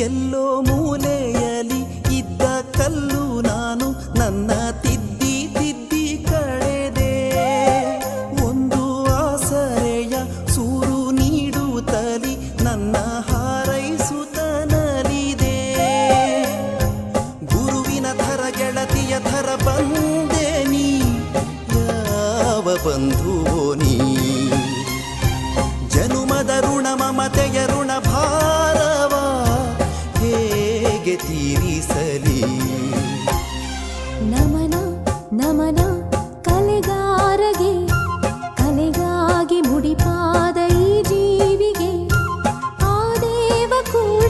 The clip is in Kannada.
ಎಲ್ಲೋ ಮೂಲೆಯಲಿ ಇದ್ದ ಕಲ್ಲು ನಾನು ನನ್ನ ತಿದ್ದಿ ತಿದ್ದಿ ಕಳೆದೆ. ಒಂದು ಆಸರೆಯ ಸೂರು ನೀಡುತ್ತಲಿ ನನ್ನ ಹಾರೈಸುತ್ತನಲಿದೆ. ಗುರುವಿನ ಥರ ಗೆಳತಿಯ ಥರ ಬಂದೆ ನೀ, ಯಾವ ಬಂಧುವೋ ನೀ. ಜನುಮದ ಋಣ ಮಮತೆಯ ಋಣ ಭಾರವ ಹೇಗೆ ತೀರಿಸಲಿ. ನಮನ ನಮನ ಕಲೆಗಾರಗೆ, ಕಲೆಗಾಗಿ ಮುಡಿಪಾದ ಈ ಜೀವಿಗೆ ಆ ದೇವ ಕೂಡ